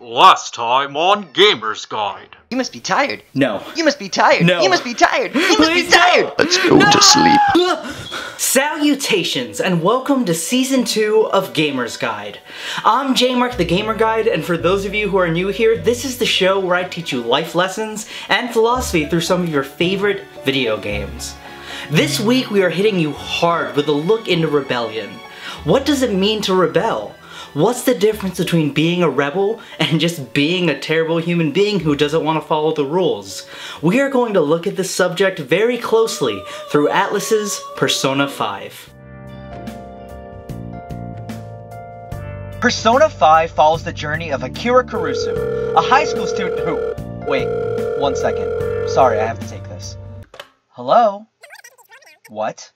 Last time on Gamer's Guide. You must be tired. No. You must be tired. No. You must be tired. You must be tired. Let's go to sleep. Salutations and welcome to Season 2 of Gamer's Guide. I'm Jemarc the Gamer Guide, and for those of you who are new here, this is the show where I teach you life lessons and philosophy through some of your favorite video games. This week we are hitting you hard with a look into rebellion. What does it mean to rebel? What's the difference between being a rebel and just being a terrible human being who doesn't want to follow the rules? We are going to look at this subject very closely through Atlus's Persona 5. Persona 5 follows the journey of Akira Kurusu, a high school student who... Wait, 1 second. Sorry, I have to take this. Hello? What?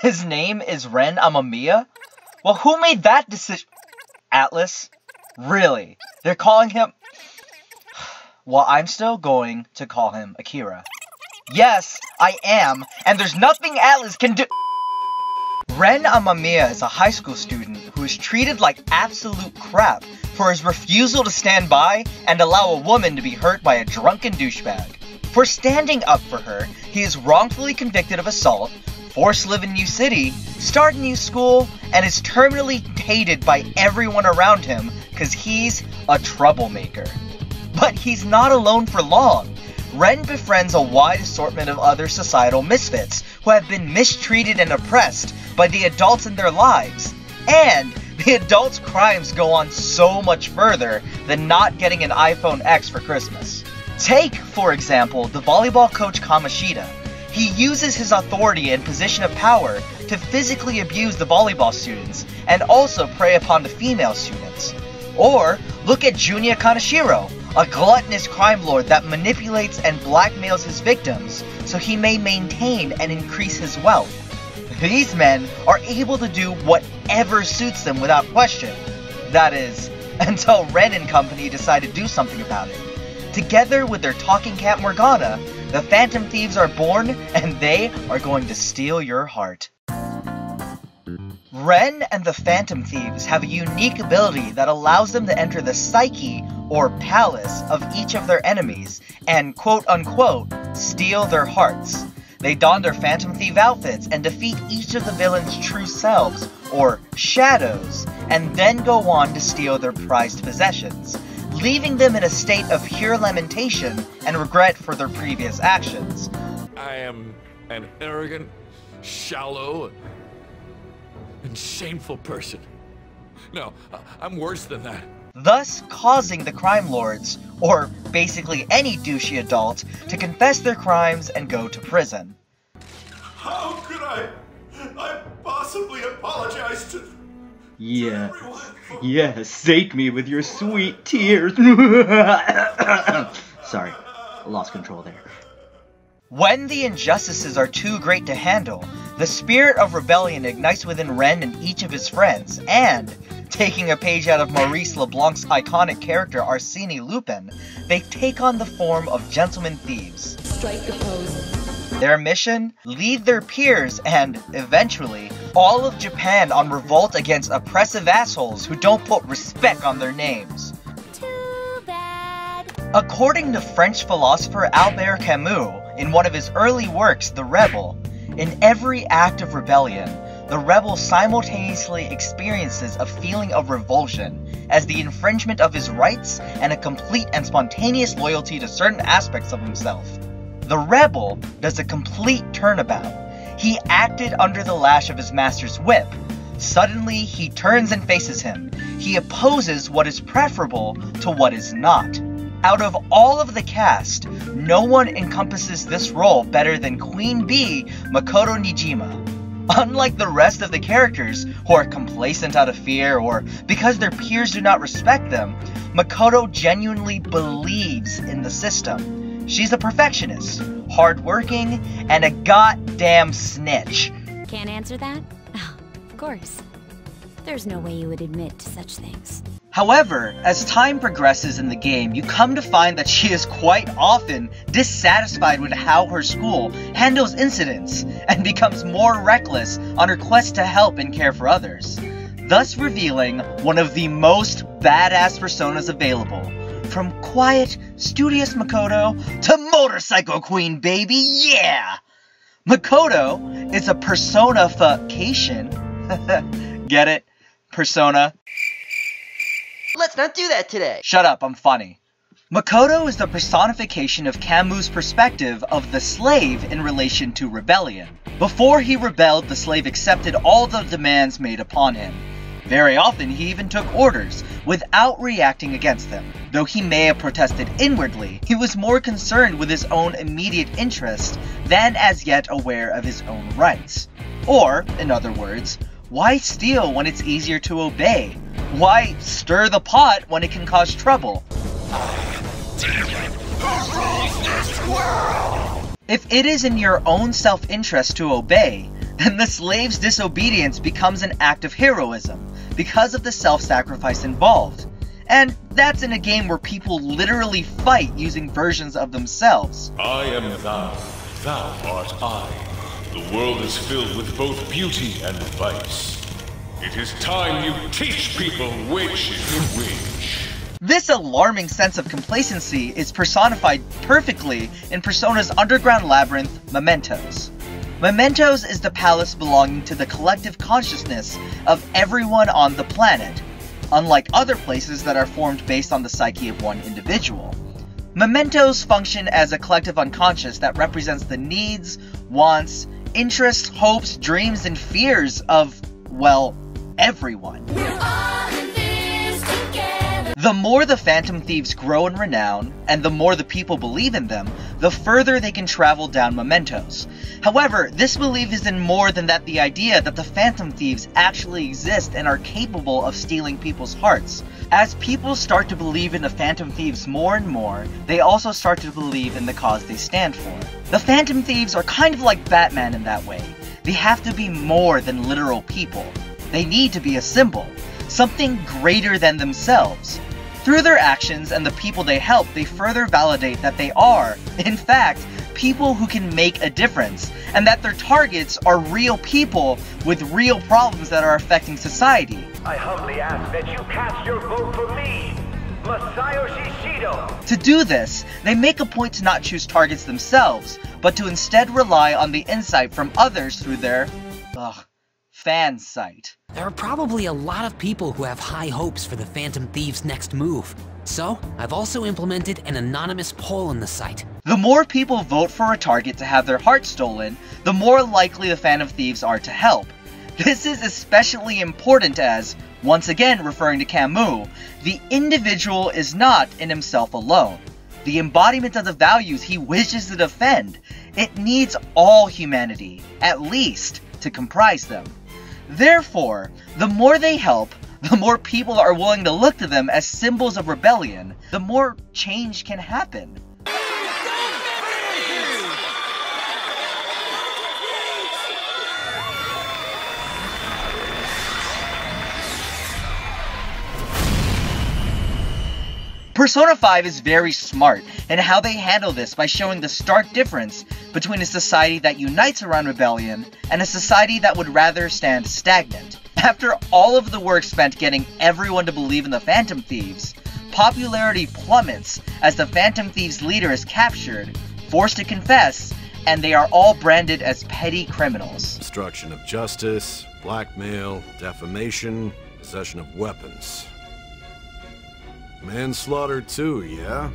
His name is Ren Amamiya? Well, who made that decision? Atlus? Really? They're calling him... Well, I'm still going to call him Akira. Yes, I am, and there's nothing Atlus can do... Ren Amamiya is a high school student who is treated like absolute crap for his refusal to stand by and allow a woman to be hurt by a drunken douchebag. For standing up for her, he is wrongfully convicted of assault, forced to live in a new city, start a new school, and is terminally hated by everyone around him because he's a troublemaker. But he's not alone for long. Ren befriends a wide assortment of other societal misfits who have been mistreated and oppressed by the adults in their lives. And the adults' crimes go on so much further than not getting an iPhone X for Christmas. Take, for example, the volleyball coach Kamoshida. He uses his authority and position of power to physically abuse the volleyball students and also prey upon the female students. Or look at Junya Kaneshiro, a gluttonous crime lord that manipulates and blackmails his victims so he may maintain and increase his wealth. These men are able to do whatever suits them without question. That is, until Ren and company decide to do something about it. Together with their talking cat Morgana, the Phantom Thieves are born, and they are going to steal your heart. Ren and the Phantom Thieves have a unique ability that allows them to enter the psyche, or palace, of each of their enemies, and quote-unquote, steal their hearts. They don their Phantom Thief outfits and defeat each of the villain's true selves, or shadows, and then go on to steal their prized possessions, leaving them in a state of pure lamentation and regret for their previous actions. I am an arrogant, shallow, and shameful person. No, I'm worse than that. Thus causing the crime lords, or basically any douchey adult, to confess their crimes and go to prison. How could I possibly apologize to... Yeah, sate me with your sweet tears. Sorry, lost control there. When the injustices are too great to handle, the spirit of rebellion ignites within Ren and each of his friends, and, taking a page out of Maurice LeBlanc's iconic character Arsène Lupin, they take on the form of gentlemen thieves. Strike the pose. Their mission? Lead their peers and, eventually, all of Japan on revolt against oppressive assholes who don't put respect on their names. Too bad. According to French philosopher Albert Camus, in one of his early works, The Rebel, in every act of rebellion, the rebel simultaneously experiences a feeling of revulsion as the infringement of his rights and a complete and spontaneous loyalty to certain aspects of himself. The rebel does a complete turnabout. He acted under the lash of his master's whip. Suddenly, he turns and faces him. He opposes what is preferable to what is not. Out of all of the cast, no one encompasses this role better than Queen Bee Makoto Nijima. Unlike the rest of the characters, who are complacent out of fear or because their peers do not respect them, Makoto genuinely believes in the system. She's a perfectionist, hardworking, and a goddamn snitch. Can't answer that? Oh, of course. There's no way you would admit to such things. However, as time progresses in the game, you come to find that she is quite often dissatisfied with how her school handles incidents and becomes more reckless on her quest to help and care for others, thus revealing one of the most badass personas available, from quiet, studious Makoto to Motorcycle Queen, baby, yeah! Makoto is a personification. Get it? Persona. Let's not do that today. Shut up, I'm funny. Makoto is the personification of Camus's perspective of the slave in relation to rebellion. Before he rebelled, the slave accepted all the demands made upon him. Very often, he even took orders without reacting against them. Though he may have protested inwardly, he was more concerned with his own immediate interest than as yet aware of his own rights. Or, in other words, why steal when it's easier to obey? Why stir the pot when it can cause trouble? If it is in your own self-interest to obey, then the slave's disobedience becomes an act of heroism because of the self-sacrifice involved. And that's in a game where people literally fight using versions of themselves. I am thou, thou art I. The world is filled with both beauty and vice. It is time you teach people which is which. This alarming sense of complacency is personified perfectly in Persona's underground labyrinth, Mementos. Mementos is the palace belonging to the collective consciousness of everyone on the planet, unlike other places that are formed based on the psyche of one individual. Mementos function as a collective unconscious that represents the needs, wants, interests, hopes, dreams, and fears of, well, everyone. The more the Phantom Thieves grow in renown, and the more the people believe in them, the further they can travel down Mementos. However, this belief is in more than that the idea that the Phantom Thieves actually exist and are capable of stealing people's hearts. As people start to believe in the Phantom Thieves more and more, they also start to believe in the cause they stand for. The Phantom Thieves are kind of like Batman in that way. They have to be more than literal people. They need to be a symbol, something greater than themselves. Through their actions and the people they help, they further validate that they are, in fact, people who can make a difference, and that their targets are real people with real problems that are affecting society. I humbly ask that you cast your vote for me, Masayoshi Shido. To do this, they make a point to not choose targets themselves, but to instead rely on the insight from others through their, fan site. There are probably a lot of people who have high hopes for the Phantom Thieves' next move. So, I've also implemented an anonymous poll on the site. The more people vote for a target to have their heart stolen, the more likely the Phantom Thieves are to help. This is especially important as, once again referring to Camus, the individual is not in himself alone. The embodiment of the values he wishes to defend. It needs all humanity, at least, to comprise them. Therefore, the more they help, the more people are willing to look to them as symbols of rebellion, the more change can happen. Persona 5 is very smart in how they handle this by showing the stark difference between a society that unites around rebellion and a society that would rather stand stagnant. After all of the work spent getting everyone to believe in the Phantom Thieves, popularity plummets as the Phantom Thieves leader is captured, forced to confess, and they are all branded as petty criminals. Obstruction of justice, blackmail, defamation, possession of weapons. Manslaughter too, yeah?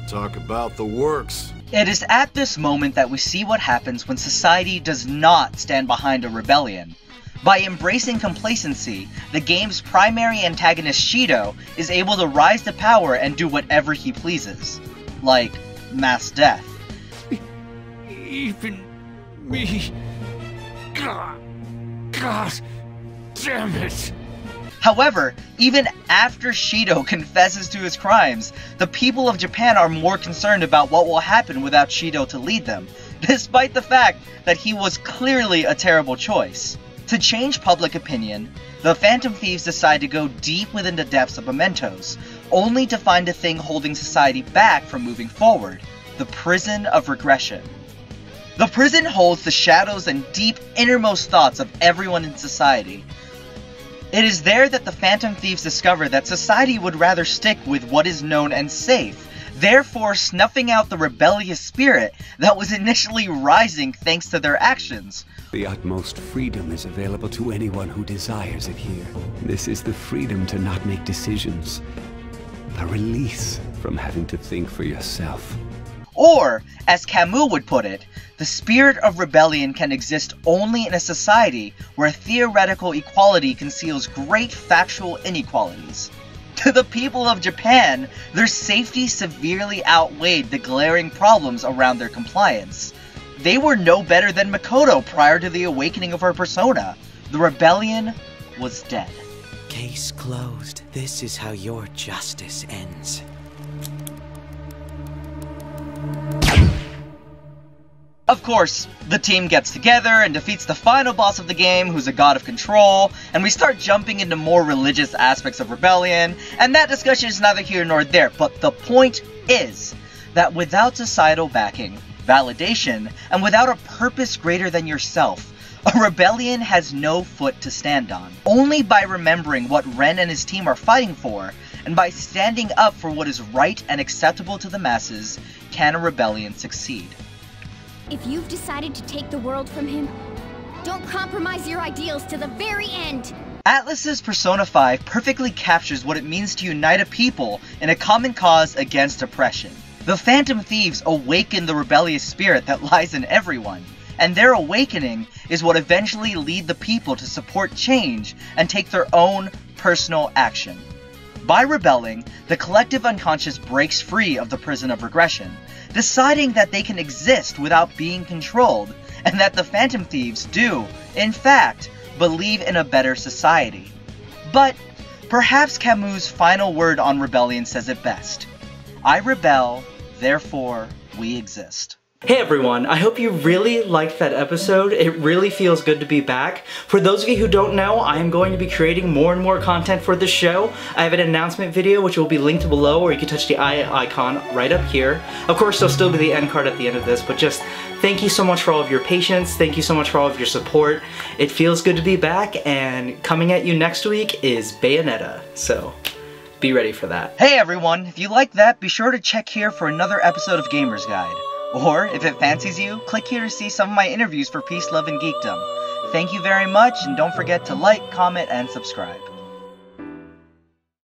Talk about the works. It is at this moment that we see what happens when society does not stand behind a rebellion. By embracing complacency, the game's primary antagonist Shido is able to rise to power and do whatever he pleases. Like, mass death. Even me. God damn it. However, even after Shido confesses to his crimes, the people of Japan are more concerned about what will happen without Shido to lead them, despite the fact that he was clearly a terrible choice. To change public opinion, the Phantom Thieves decide to go deep within the depths of Mementos, only to find a thing holding society back from moving forward: the prison of regression. The prison holds the shadows and deep innermost thoughts of everyone in society. It is there that the Phantom Thieves discover that society would rather stick with what is known and safe, therefore snuffing out the rebellious spirit that was initially rising thanks to their actions. The utmost freedom is available to anyone who desires it here. This is the freedom to not make decisions. A release from having to think for yourself. Or, as Camus would put it, the spirit of rebellion can exist only in a society where theoretical equality conceals great factual inequalities. To the people of Japan, their safety severely outweighed the glaring problems around their compliance. They were no better than Makoto prior to the awakening of her persona. The rebellion was dead. Case closed. This is how your justice ends. Of course, the team gets together and defeats the final boss of the game, who's a god of control, and we start jumping into more religious aspects of rebellion, and that discussion is neither here nor there, but the point is that without societal backing, validation, and without a purpose greater than yourself, a rebellion has no foot to stand on. Only by remembering what Ren and his team are fighting for, and by standing up for what is right and acceptable to the masses, can a rebellion succeed. If you've decided to take the world from him, don't compromise your ideals to the very end! Atlus's Persona 5 perfectly captures what it means to unite a people in a common cause against oppression. The Phantom Thieves awaken the rebellious spirit that lies in everyone, and their awakening is what eventually lead the people to support change and take their own personal action. By rebelling, the collective unconscious breaks free of the prison of regression, deciding that they can exist without being controlled, and that the Phantom Thieves do, in fact, believe in a better society. But perhaps Camus' final word on rebellion says it best. I rebel, therefore we exist. Hey everyone, I hope you really liked that episode. It really feels good to be back. For those of you who don't know, I am going to be creating more and more content for this show. I have an announcement video which will be linked below, or you can touch the eye icon right up here. Of course, there'll still be the end card at the end of this, but just thank you so much for all of your patience. Thank you so much for all of your support. It feels good to be back, and coming at you next week is Bayonetta, so be ready for that. Hey everyone, if you like that, be sure to check here for another episode of Gamer's Guide. Or, if it fancies you, click here to see some of my interviews for Peace, Love, and Geekdom. Thank you very much, and don't forget to like, comment, and subscribe.